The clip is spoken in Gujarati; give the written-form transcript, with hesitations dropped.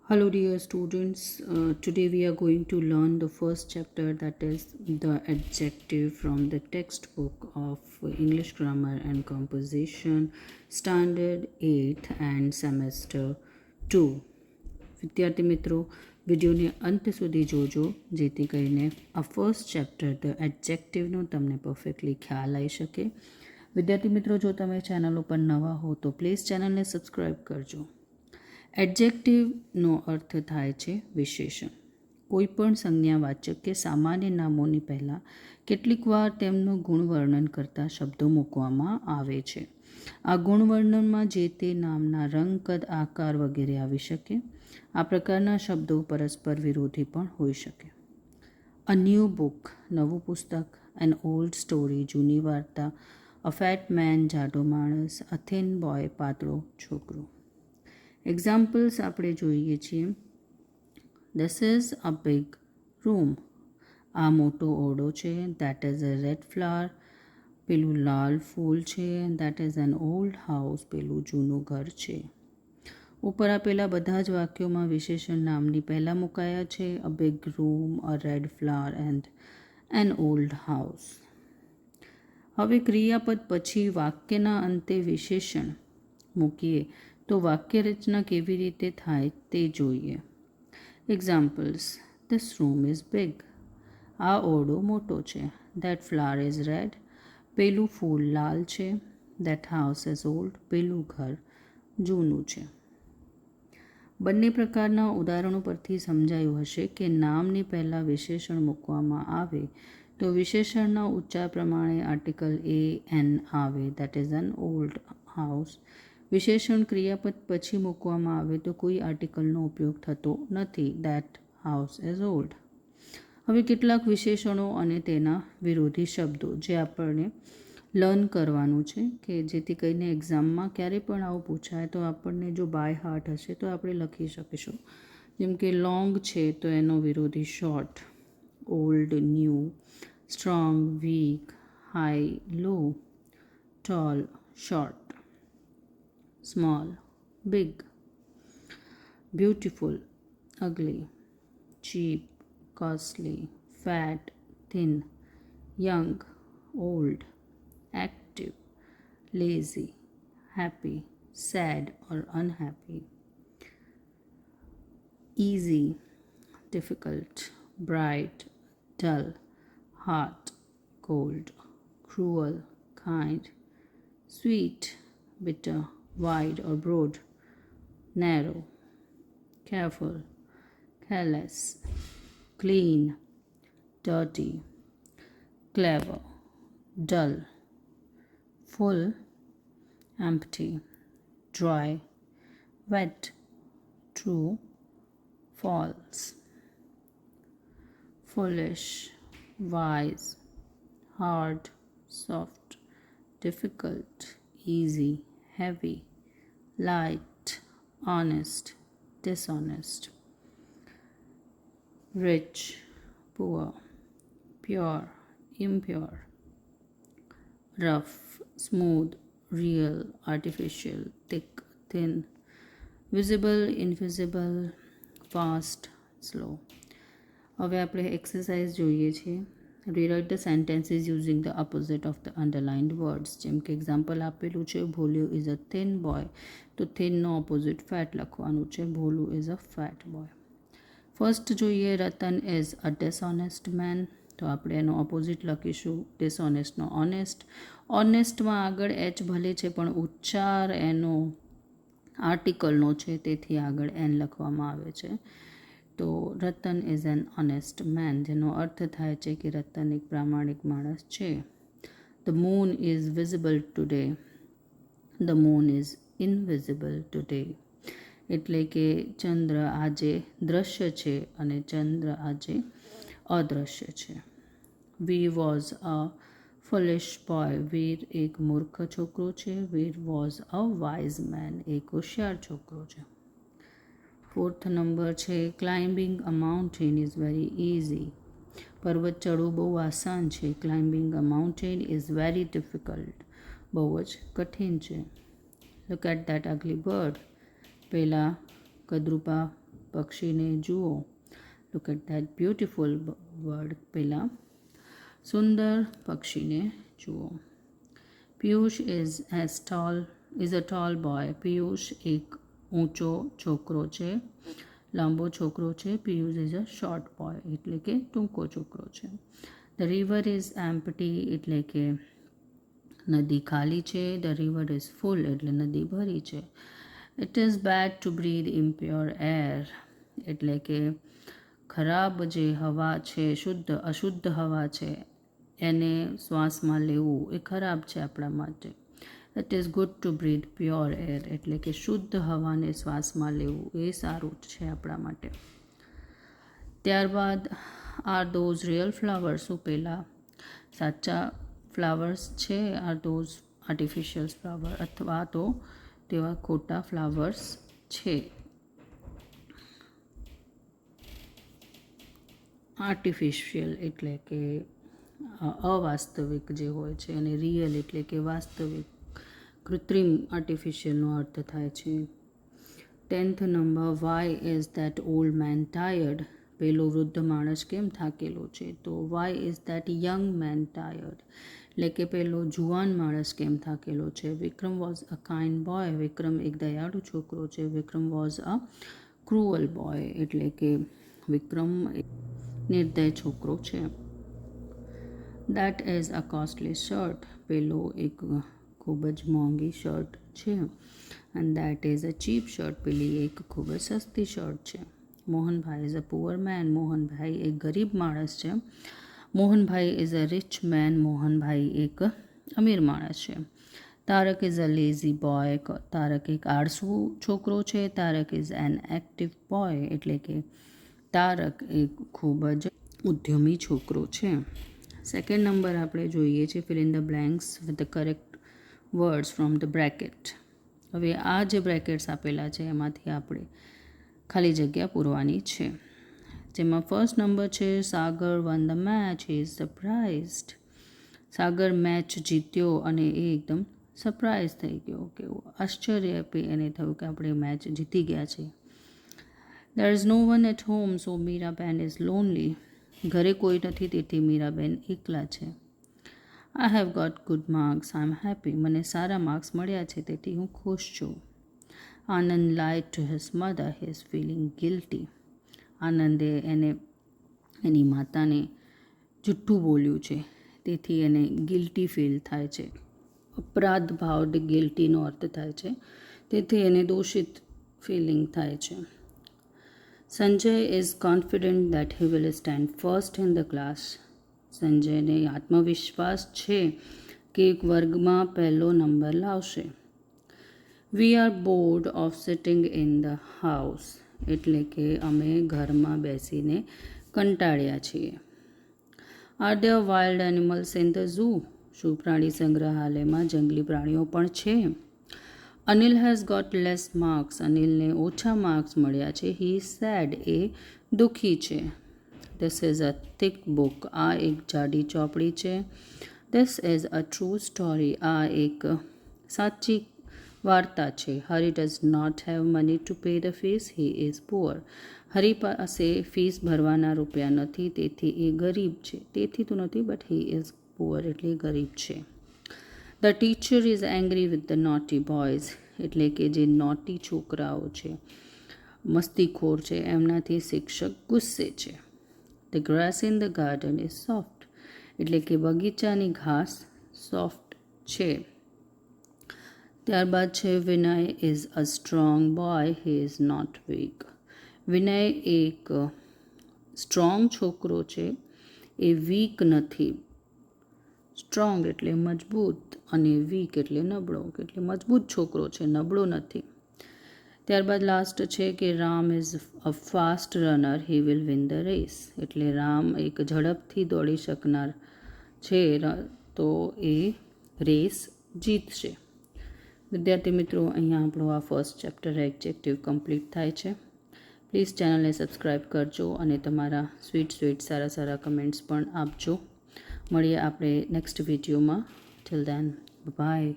Hello, dear students. Today we are going to learn the first chapter, that is the adjective from the textbook of English Grammar and Composition, Standard 8th and Semester 2. વિદ્યાર્થી મિત્રો વિડીયોને અંત સુધી જોજો જેથી કરીને આ ફર્સ્ટ ચેપ્ટર ધ એડજેક્ટિવનો તમને પરફેક્ટલી ખ્યાલ આવી શકે. વિદ્યાર્થી મિત્રો, જો તમે ચેનલ ઉપર નવા હો તો પ્લીઝ ચેનલને સબસ્ક્રાઈબ કરજો. એડજેક્ટિવનો અર્થ થાય છે વિશેષણ. કોઈપણ સંજ્ઞાવાચક કે સામાન્ય નામોની પહેલાં કેટલીક વાર તેમનું ગુણવર્ણન કરતા શબ્દો મૂકવામાં આવે છે. આ ગુણવર્ણનમાં જે તે નામના રંગ, કદ, આકાર વગેરે આવી શકે. આ પ્રકારના શબ્દો પરસ્પર વિરોધી પણ હોઈ શકે. અ ન્યૂ બુક નવું પુસ્તક, એન ઓલ્ડ સ્ટોરી જૂની વાર્તા, અ ફેટ મેન જાડો માણસ, અ થિન બોય પાતળો છોકરો. એક્ઝામ્પલ્સ આપણે જોઈએ છીએ. This is a big room. આ મોટો ઓરડો છે. That is a red flower. પેલું લાલ ફૂલ છે. That is an old house. પેલું જૂનું ઘર છે. ઉપર આપેલા બધા જ વાક્યોમાં વિશેષણ નામની પહેલાં મુકાયા છે. A big room, a red flower and an old house. હવે ક્રિયાપદ પછી વાક્યના અંતે વિશેષણ મૂકીએ તો વાક્ય રચના કેવી રીતે થાય તે જોઈએ. Examples. This room is big. આ ઓરડો મોટો છે. That flower is red. પેલું ફૂલ લાલ છે. That house is old. પેલું ઘર જૂનું છે. બંને પ્રકારના ઉદાહરણો પરથી સમજાયું હશે કે નામની પહેલાં વિશેષણ મૂકવામાં આવે તો વિશેષણના ઉચ્ચાર પ્રમાણે આર્ટિકલ એ એન આવે. That is an old house. વિશેષણ ક્રિયાપદ પછી મૂકવામાં આવે તો કોઈ આર્ટિકલનો ઉપયોગ થતો નથી. That house is old. હવે કેટલાક વિશેષણો અને તેના વિરોધી શબ્દો જે આપણને લર્ન કરવાનું છે કે જેથી કરીને એક્ઝામમાં ક્યારે પણ આવું પૂછાય તો આપણને જો બાય હાર્ટ હશે તો આપણે લખી શકીશું. જેમ કે લોંગ છે તો એનો વિરોધી short, old new, strong weak, high low, tall short, small, big, beautiful, ugly, cheap, costly, fat, thin, young, old, active, lazy, happy, sad or unhappy, easy, difficult, bright, dull, hot, cold, cruel, kind, sweet, bitter, wide or broad, narrow, careful, careless, clean, dirty, clever, dull, full, empty, dry, wet, true, false, foolish, wise, hard, soft, difficult, easy, heavy, light, honest, dishonest, rich, poor, pure, impure, rough, smooth, real, artificial, thick, thin, visible, invisible, fast, slow. હવે આપણે એક્સરસાઇઝ જોઈએ છીએ. Rewrite the sentences using the opposite of the underlined words. જેમ કે એક્ઝામ્પલ આપેલું છે, Bholu is a thin boy તો થિનનો ઓપોઝિટ ફેટ લખવાનું છે. Bholu is a fat boy. First જોઈએ, Ratan is a dishonest man તો આપણે એનો ઓપોઝિટ લખીશું ડિસઓનેસ્ટનો ઓનેસ્ટ. ઓનેસ્ટમાં આગળ એચ ભલે છે પણ ઉચ્ચાર એનો આર્ટિકલનો છે તેથી આગળ એન લખવામાં આવે છે. તો Ratan is an honest man જેનો અર્થ થાય છે કે રતન એક પ્રામાણિક માણસ છે. The moon is visible today. The moon is invisible today એટલે કે ચંદ્ર આજે દ્રશ્ય છે અને ચંદ્ર આજે અદૃશ્ય છે. વી વોઝ અ ફુલિશ બોય. વીર એક મૂર્ખ છોકરો છે. Veer was a wise man એક હોશિયાર છોકરો છે. ફોર્થ નંબર છે, climbing a mountain is very easy. પર્વત ચડવું બહુ આસાન છે. Climbing a mountain is very difficult. બહુ જ કઠિન છે. Look at that ugly bird. પહેલાં કદરૂપા પક્ષીને જુઓ. Look at that beautiful bird. પહેલાં સુંદર પક્ષીને જુઓ. Piyush is a tall boy. Piyush એક ઊંચો છોકરો છે, લાંબો છોકરો છે. Piyush is a short boy એટલે કે ટૂંકો છોકરો છે. ધ રિવર ઇઝ એમ્પ્ટી એટલે કે નદી ખાલી છે. ધ રિવર ઇઝ ફૂલ એટલે નદી ભરી છે. It is bad to breathe impure air એટલે કે ખરાબ જે હવા છે, અશુદ્ધ હવા છે, એને શ્વાસમાં લેવું એ ખરાબ છે આપણા માટે. It is good to breathe pure air એટલે કે શુદ્ધ હવાને શ્વાસમાં લેવું એ સારું છે આપણા માટે. ત્યારબાદ આર ધોઝ રિયલ ફ્લાવર્સ. શું પહેલાં સાચા ફ્લાવર્સ છે? આર ધોઝ આર્ટિફિશિયલ ફ્લાવર અથવા તો તેવા ખોટા ફ્લાવર્સ છે. આર્ટિફિશિયલ એટલે કે અવાસ્તવિક જે હોય છે અને રિયલ એટલે કે વાસ્તવિક, કૃત્રિમ. આર્ટિફિશિયલનો અર્થ થાય છે. 10th number. Why is that old man tired. પેલો વૃદ્ધ માણસ કેમ થાકેલો છે? તો why is that young man tired એટલે કે પેલો જુવાન માણસ કેમ થાકેલો છે? Vikram was a kind boy. Vikram એક દયાળુ છોકરો છે. Vikram was a cruel boy એટલે કે વિક્રમ નિર્દય છોકરો છે. That is a costly shirt. પેલો એક ખૂબ જ મોંઘી શર્ટ છે. And that is a chip shirt. પેલી એક ખૂબ જ સસ્તી શર્ટ છે. Mohanbhai is a poor man. Mohanbhai એક ગરીબ માણસ છે. Mohanbhai is a rich man. Mohanbhai એક અમીર માણસ છે. Tarak is a lazy boy. Tarak એક આળસુ છોકરો છે. Tarak is an active boy એટલે કે તારક એક ખૂબ જ ઉદ્યમી છોકરો છે. સેકન્ડ નંબર આપણે જોઈએ છે fill in the blanks with the correct words from the bracket. હવે આ જે બ્રેકેટ્સ આપેલા છે એમાંથી આપણે ખાલી જગ્યા પૂરવાની છે. જેમાં ફર્સ્ટ નંબર છે Sagar won the match. He is surprised. Sagar match જીત્યો અને એ એકદમ સરપ્રાઇઝ થઈ ગયો, કે આશ્ચર્ય એને થયું કે આપણે મેચ જીતી ગયા છે. There is no one at home, so Miraben is lonely. ઘરે કોઈ નથી તેથી મીરાબેન એકલા છે. I have got good marks, I am happy. મને સારા માર્ક્સ મળ્યા છે તેથી હું ખુશ છું. આનંદ lied to his mother, he is feeling guilty. આનંદે એની માતાને જુઠ્ઠું બોલ્યું છે તેથી એને ગિલ્ટી ફીલ થાય છે. અપરાધ ભાવ ગિલ્ટીનો અર્થ થાય છે, તેથી એને દોષિત ફિલિંગ થાય છે. Sanjay is confident that he will stand first in the class. સંજયને આત્મવિશ્વાસ છે કે એક વર્ગમાં પહેલો નંબર લાવશે. We are bored of sitting in the house એટલે કે અમે ઘરમાં બેસીને કંટાળ્યા છીએ. Are there wild animals in the zoo. શું પ્રાણી સંગ્રહાલયમાં જંગલી પ્રાણીઓ પણ છે? Anil has got less marks. અનિલને ઓછા માર્ક્સ મળ્યા છે. હી સેડ એ દુઃખી છે. This is a thick book. આ એક જાડી ચોપડી છે. This is a true story. આ એક સાચી વાર્તા છે. Hari does not have money to pay the fees. He is poor. Hari પાસે ફીસ ભરવાના રૂપિયા નથી તેથી એ ગરીબ છે. તેથી તો નથી બટ હી ઇઝ પુઅર એટલે ગરીબ છે. The teacher is angry with the naughty boys એટલે કે જે નોટી છોકરાઓ છે, મસ્તીખોર છે, એમનાથી શિક્ષક ગુસ્સે છે. The grass in the garden is soft એટલે કે બગીચાની ઘાસ સોફ્ટ છે. ત્યારબાદ છે Vinay is a strong boy, he is not weak. Vinay એક સ્ટ્રોંગ છોકરો છે, એ વીક નથી. સ્ટ્રોંગ એટલે મજબૂત અને વીક એટલે નબળો, એટલે મજબૂત છોકરો છે, નબળો નથી. ત્યારબાદ લાસ્ટ છે કે Ram is a fast runner, he will win the race એટલે રામ એક ઝડપથી દોડી શકનાર છે તો એ રેસ જીતશે. વિદ્યાર્થી મિત્રો, અહીંયા આપણો આ ફર્સ્ટ ચેપ્ટર એડજેક્ટિવ કમ્પ્લીટ થાય છે. પ્લીઝ ચેનલને સબસ્ક્રાઈબ કરજો અને તમારા સ્વીટ સારા કમેન્ટ્સ પણ આપજો. મળીએ આપણે નેક્સ્ટ વિડીયોમાં. Till then by.